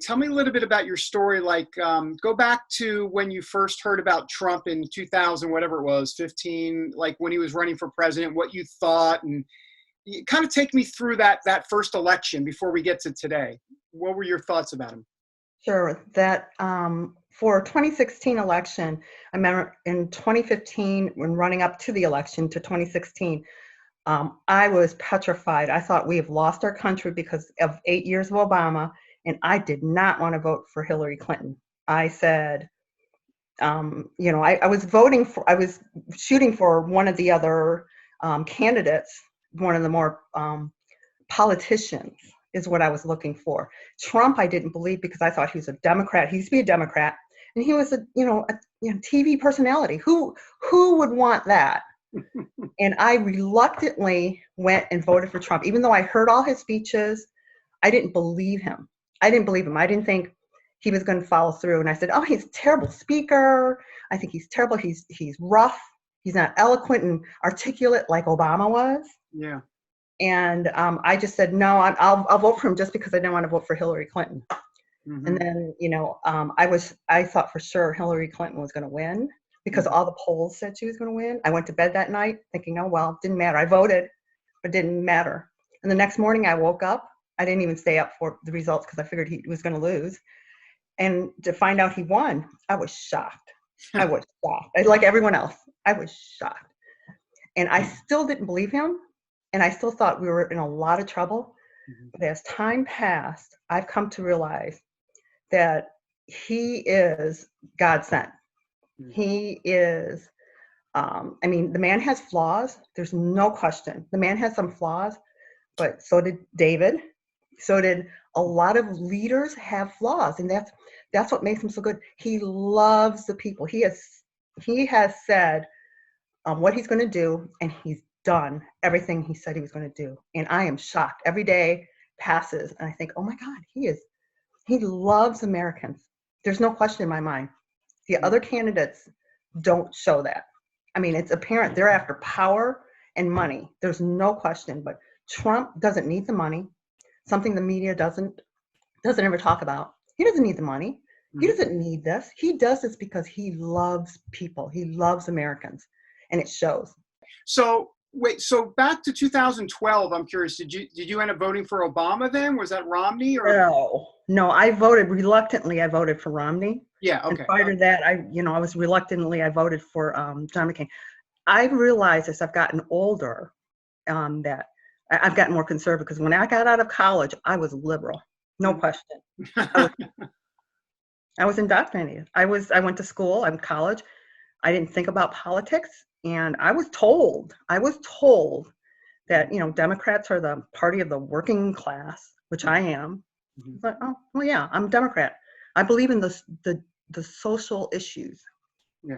Tell me a little bit about your story. Like, go back to when you first heard about Trump in 2000, whatever it was, 15, like when he was running for president, what you thought, and you kind of take me through that first election before we get to today. What were your thoughts about him? Sure. That for 2016 election, I remember in 2015, when running up to the election to 2016, I was petrified. I thought we have lost our country because of 8 years of Obama, and I did not want to vote for Hillary Clinton. I said, I was I was shooting for one of the other candidates, one of the more politicians is what I was looking for. Trump, I didn't believe because I thought he was a Democrat. He used to be a Democrat, and he was a TV personality. Who would want that? And I reluctantly went and voted for Trump, even though I heard all his speeches. I didn't believe him. I didn't think he was going to follow through. And I said, "Oh, he's a terrible speaker. I think he's terrible. He's rough. He's not eloquent and articulate like Obama was." Yeah. And I just said, no, I'll vote for him just because I didn't want to vote for Hillary Clinton. Mm-hmm. And then, I thought for sure Hillary Clinton was going to win because all the polls said she was going to win. I went to bed that night thinking, oh, well, didn't matter. I voted, but it didn't matter. And the next morning I woke up. I didn't even stay up for the results because I figured he was going to lose. And to find out he won, I was shocked. I was shocked. Like everyone else, I was shocked. And I still didn't believe him. And I still thought we were in a lot of trouble. Mm-hmm. But as time passed, I've come to realize that he is God sent. Mm-hmm. He is, the man has flaws. There's no question. The man has some flaws, but so did David. So did a lot of leaders have flaws. And that's what makes him so good. He loves the people. He has said what he's going to do, and he's done everything he said he was going to do. And I am shocked. Every day passes and I think, oh my God, he loves Americans. There's no question in my mind. The other candidates don't show that. I mean, it's apparent they're after power and money. There's no question, but Trump doesn't need the money, something the media doesn't ever talk about. He doesn't need the money. He doesn't need this. He does this because he loves people. He loves Americans, and it shows. So back to 2012, I'm curious, did you end up voting for Obama then? Was that Romney or? No, I voted reluctantly. I voted for Romney. Yeah, okay. And prior to that, I voted for John McCain. I've realized as I've gotten older that I've gotten more conservative because when I got out of college, I was liberal, no question. I was indoctrinated. I went to school, I'm in college. I didn't think about politics. And I was told that, Democrats are the party of the working class, which I am. Mm-hmm. But, oh, well, yeah, I'm a Democrat. I believe in the social issues. Yeah.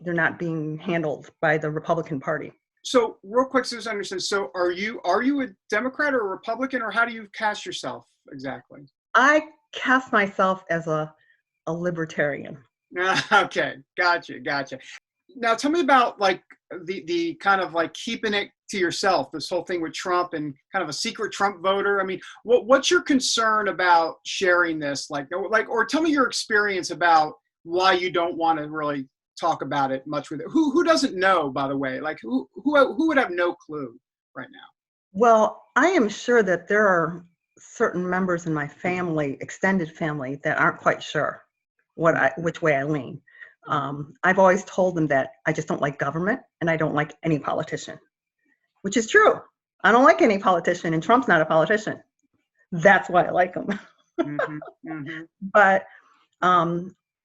They're not being handled by the Republican Party. So real quick, so I understand. So are you a Democrat or a Republican, or how do you cast yourself exactly? I cast myself as a libertarian. Okay. Gotcha. Now tell me about like the kind of like keeping it to yourself, this whole thing with Trump and kind of a secret Trump voter. I mean, what's your concern about sharing this? Or tell me your experience about why you don't want to really talk about it much with it. Who doesn't know, by the way? Like who would have no clue right now? Well, I am sure that there are certain members in my family, extended family, that aren't quite sure which way I lean. I've always told them that I just don't like government and I don't like any politician, which is true. I don't like any politician, and Trump's not a politician. That's why I like him. Mm-hmm, mm-hmm. But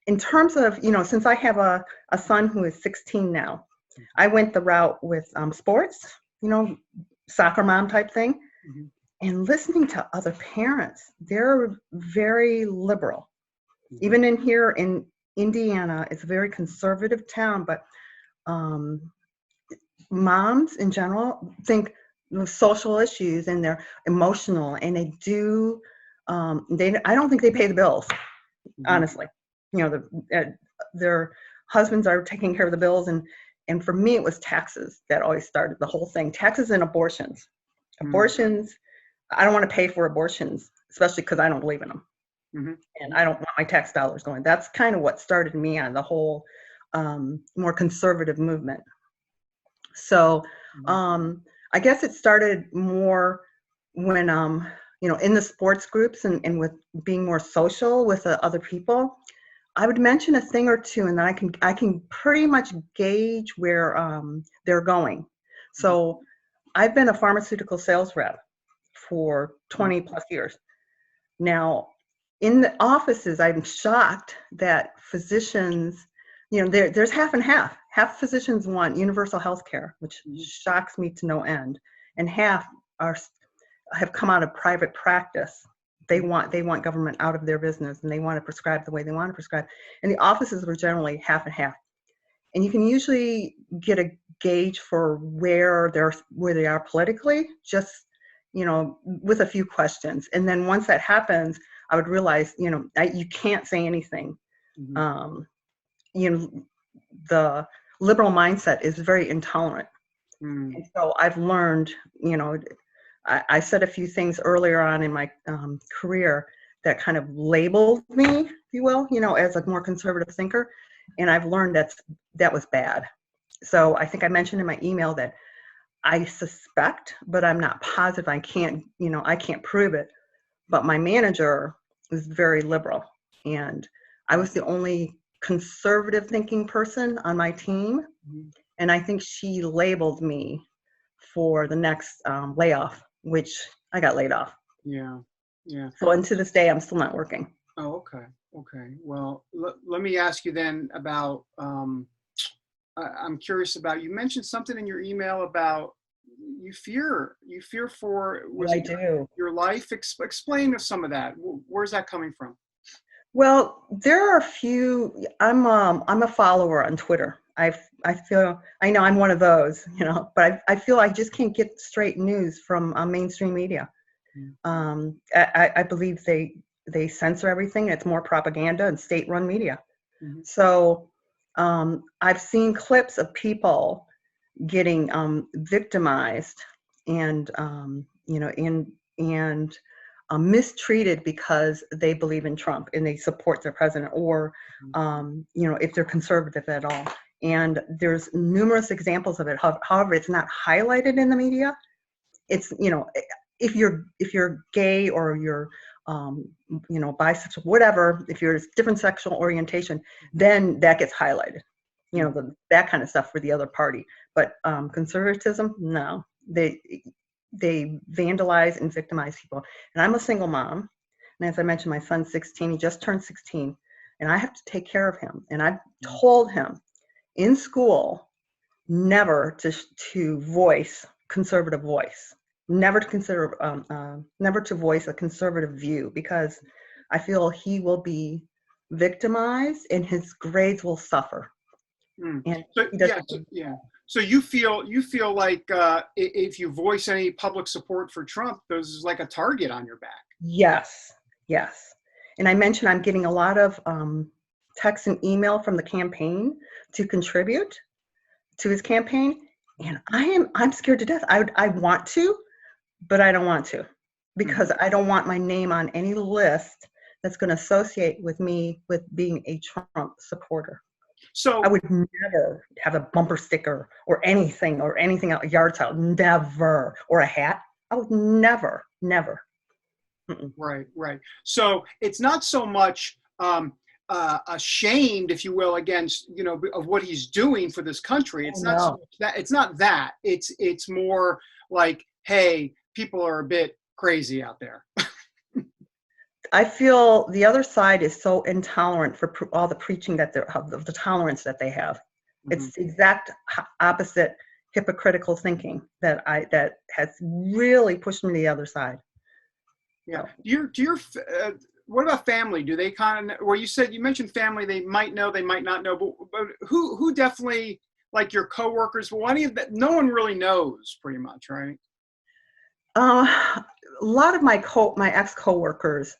in terms of, since I have a son who is 16 now, I went the route with sports, soccer mom type thing. Mm-hmm. And listening to other parents, they're very liberal. Mm-hmm. Even in here in Indiana, it's a very conservative town, but moms in general think social issues and they're emotional, and they do. I don't think they pay the bills, honestly. Their husbands are taking care of the bills, and for me, it was taxes that always started the whole thing. Taxes and abortions. Abortions. I don't want to pay for abortions, especially because I don't believe in them. and I don't want my tax dollars going. That's kind of what started me on the whole more conservative movement. So I guess it started more when, in the sports groups and with being more social with other people. I would mention a thing or two, and then I can pretty much gauge where they're going. So I've been a pharmaceutical sales rep for 20 plus years. Now, in the offices, I'm shocked that physicians, there's half and half. Half physicians want universal health care, which shocks me to no end, and half have come out of private practice. They want government out of their business, and they want to prescribe the way they want to prescribe. And the offices were generally half and half. And you can usually get a gauge for where they are politically, just with a few questions. And then once that happens, I would realize, you can't say anything. The liberal mindset is very intolerant. And so I've learned, I said a few things earlier on in my career that kind of labeled me, if you will, as a more conservative thinker. And I've learned that was bad. So I think I mentioned in my email that I suspect, but I'm not positive. I can't prove it. But my manager was very liberal, and I was the only conservative thinking person on my team. And I think she labeled me for the next layoff, which I got laid off. Yeah. So, and to this day, I'm still not working. Oh, okay. Well, let me ask you then about, I'm curious about, you mentioned something in your email about you fear for your life. Explain some of that. Where's that coming from? Well, there are a few. I'm a follower on Twitter. I know I'm one of those, but I feel I just can't get straight news from mainstream media. I believe they censor everything. It's more propaganda and state-run media. So I've seen clips of people getting victimized and mistreated because they believe in Trump and they support their president, or if they're conservative at all. And there's numerous examples of it. However, it's not highlighted in the media. It's if you're gay or you're bisexual, whatever, if you're a different sexual orientation, then that gets highlighted. That kind of stuff for the other party. But conservatism, no. They vandalize and victimize people. And I'm a single mom. And as I mentioned, my son's 16. He just turned 16. And I have to take care of him. And I've told him in school never to voice conservative voice. Never to voice a conservative view, because I feel he will be victimized and his grades will suffer. And so you feel like if you voice any public support for Trump, there's like a target on your back. Yes. And I mentioned I'm getting a lot of text and email from the campaign to contribute to his campaign, and I'm scared to death. I want to, but I don't want to, because I don't want my name on any list that's going to associate with me with being a Trump supporter. So I would never have a bumper sticker or anything else, a yard sale, never, or a hat. I would never. Right. So it's not so much ashamed, if you will, against of what he's doing for this country. It's not so much that. It's not that. It's more like, hey, people are a bit crazy out there. I feel the other side is so intolerant for all the preaching of the tolerance that they have. It's the exact opposite hypocritical thinking that has really pushed me to the other side. Yeah. What about family? Do they kind of, well, you mentioned family, they might know, they might not know, but who definitely, like your coworkers, no one really knows pretty much, right? A lot of my ex-coworkers,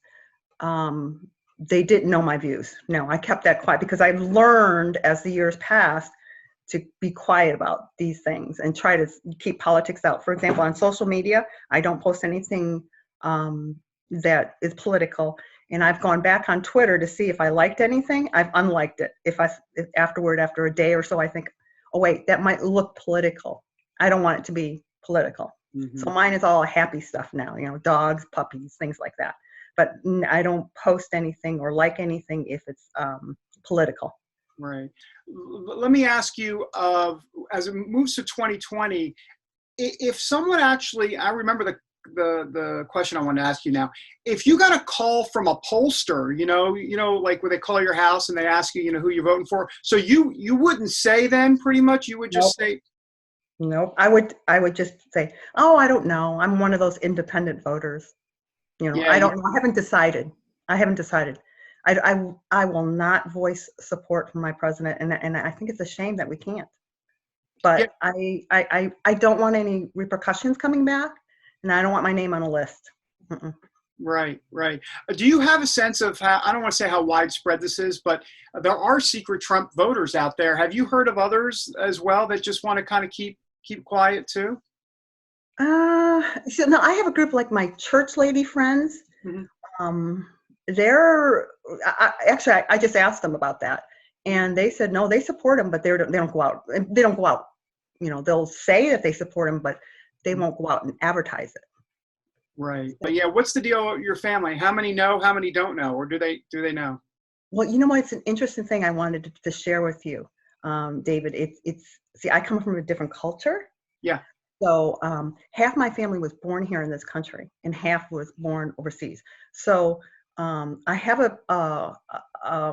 they didn't know my views. No, I kept that quiet because I've learned as the years passed to be quiet about these things and try to keep politics out. For example, on social media, I don't post anything that is political. and I've gone back on Twitter to see if I liked anything. I've unliked it. If afterward, after a day or so, I think, oh wait, that might look political. I don't want it to be political. Mm-hmm. So mine is all happy stuff now, dogs, puppies, things like that. But I don't post anything or like anything if it's political. Right. Let me ask you, as it moves to 2020, if someone actually, I remember the question I want to ask you now. If you got a call from a pollster, like when they call your house and they ask you, who you're voting for, so you wouldn't say then, pretty much, you would just say. Nope. I would just say, oh, I don't know. I'm one of those independent voters. I don't know. I haven't decided. I will not voice support for my president, and I think it's a shame that we can't. But I don't want any repercussions coming back, and I don't want my name on a list. Mm-mm. Right. Do you have a sense of how, I don't want to say how widespread this is, but there are secret Trump voters out there. Have you heard of others as well that just want to kind of keep quiet too? So no, I have a group like my church lady friends. Mm-hmm. I just asked them about that, and they said no, they support him, but they don't go out. They don't go out. They'll say that they support him, but they won't go out and advertise it. Right. But yeah, what's the deal with your family? How many know? How many don't know? Or do they know? Well, you know what? It's an interesting thing I wanted to share with you, David. See, I come from a different culture. Yeah. So half my family was born here in this country, and half was born overseas. So I have a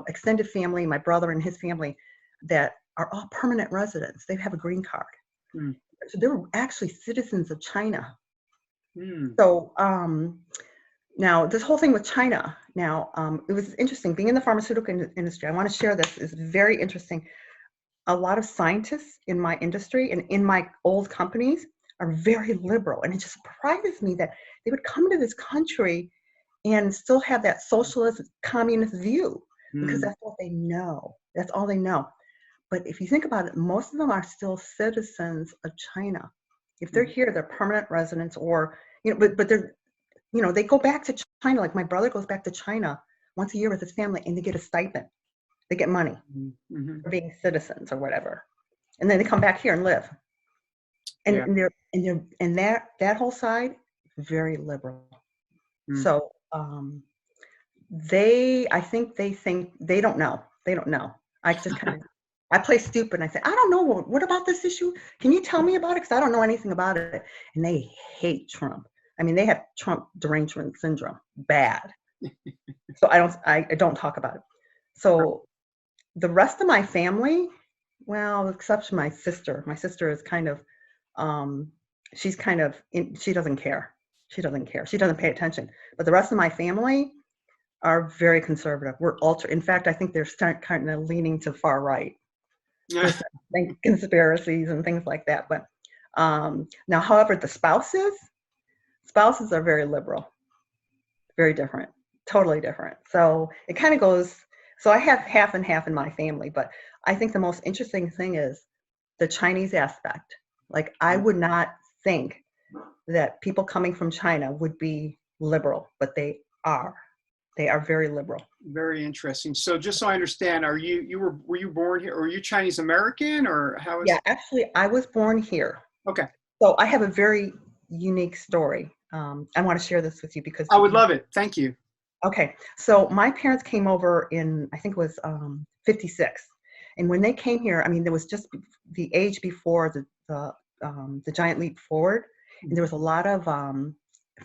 extended family, my brother and his family, that are all permanent residents. They have a green card. Mm. So they're actually citizens of China. Mm. So now this whole thing with China, it was interesting being in the pharmaceutical industry. I want to share this. It's very interesting. A lot of scientists in my industry and in my old companies are very liberal. And it just surprises me that they would come to this country and still have that socialist, communist view, because that's what they know. That's all they know. But if you think about it, most of them are still citizens of China. If they're here, they're permanent residents, or, but they're, they go back to China. Like my brother goes back to China once a year with his family, and they get a stipend. They get money for being citizens or whatever, and then they come back here and live. And that whole side, very liberal. So I think they don't know. They don't know. I just I play stupid and I say, I don't know. What about this issue? Can you tell me about it? Because I don't know anything about it. And they hate Trump. I mean, they have Trump derangement syndrome, bad. So I don't talk about it. So the rest of my family, well, except for my sister. My sister is kind of, she doesn't care. She doesn't care. She doesn't pay attention. But the rest of my family are very conservative. We're in fact, I think they're kind of leaning to far right. Conspiracies and things like that. But now, however, the spouses are very liberal, very different, totally different. So it kind of goes. So I have half and half in my family, but I think the most interesting thing is the Chinese aspect. Like, I would not think that people coming from China would be liberal, but they are. They are very liberal. Very interesting. So just so I understand, were you born here, or are you Chinese American, or how is? Yeah, actually, I was born here. Okay. So I have a very unique story. I want to share this with you because I would love it. Thank you. Okay. So my parents came over in, I think it was 56. And when they came here, I mean, there was just the age before the giant leap forward. And there was a lot of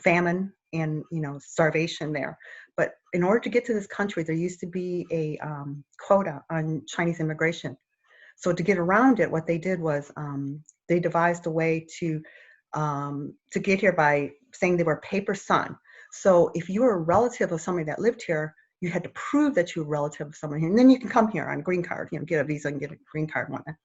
famine and, starvation there. But in order to get to this country, there used to be a quota on Chinese immigration. So to get around it, what they did was they devised a way to get here by saying they were paper son. So if you were a relative of somebody that lived here, you had to prove that you were a relative of someone here, and then you can come here on a green card, get a visa and get a green card and whatnot.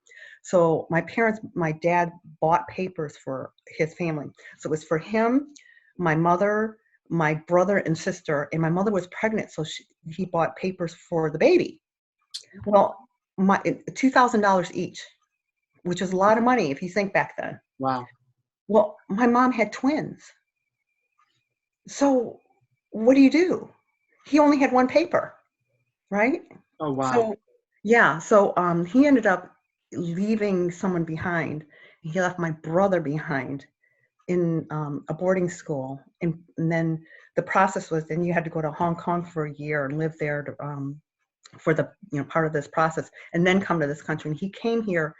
So my dad bought papers for his family. So it was for him, my mother, my brother and sister, and my mother was pregnant, so he bought papers for the baby. Well, $2,000 each, which was a lot of money if you think back then. Wow. Well, my mom had twins. So what do? he only had one paper, right? Oh, wow. So yeah, so he ended up leaving someone behind. He left my brother behind in a boarding school, and then the process was then you had to go to Hong Kong for a year and live there to, for the part of this process, and then come to this country. And he came here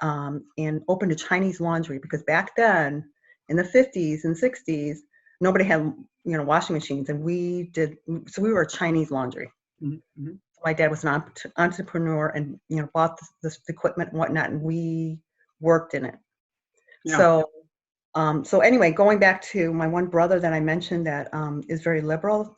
and opened a Chinese laundry because back then in the 50s and 60s nobody had washing machines, and we did. So we were a Chinese laundry. Mm-hmm. My dad was an entrepreneur and bought this equipment and whatnot, and we worked in it. Yeah. So anyway, going back to my one brother that I mentioned that is very liberal,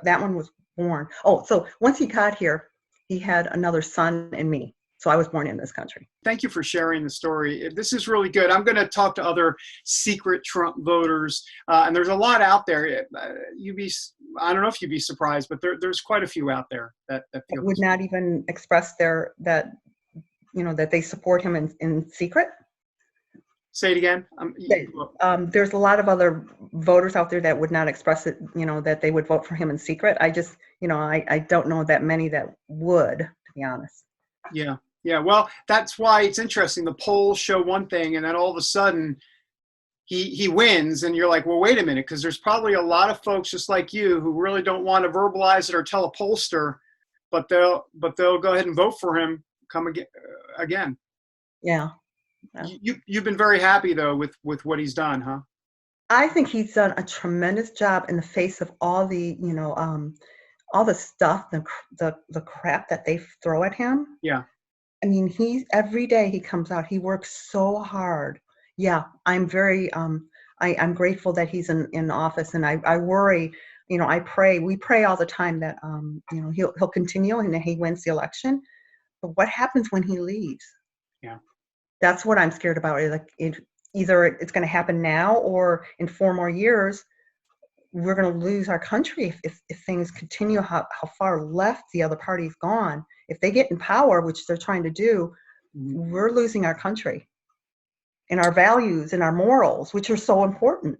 that one was born. Oh, so once he got here, he had another son and me. So I was born in this country. Thank you for sharing the story. This is really good. I'm going to talk to other secret Trump voters, and there's a lot out there. I don't know if you'd be surprised, but there's quite a few out there that feel would not even express that they support him in secret. Say it again. There's a lot of other voters out there that would not express it, that they would vote for him in secret. I just, I don't know that many that would, to be honest. Yeah. Yeah. Well, that's why it's interesting. The polls show one thing, and then all of a sudden he wins, and you're like, well, wait a minute, because there's probably a lot of folks just like you who really don't want to verbalize it or tell a pollster, but they'll go ahead and vote for him again. Yeah. You've been very happy though with what he's done, huh? I think he's done a tremendous job in the face of all the all the stuff, the crap that they throw at him. Yeah. I mean, every day he comes out, he works so hard. Yeah, I'm very I'm grateful that he's in office, and I worry, we pray all the time that he'll continue and that he wins the election. But what happens when he leaves? Yeah. That's what I'm scared about. Either it's going to happen now, or in 4 more years, we're going to lose our country if things continue how far left the other party's gone. If they get in power, which they're trying to do, we're losing our country and our values and our morals, which are so important.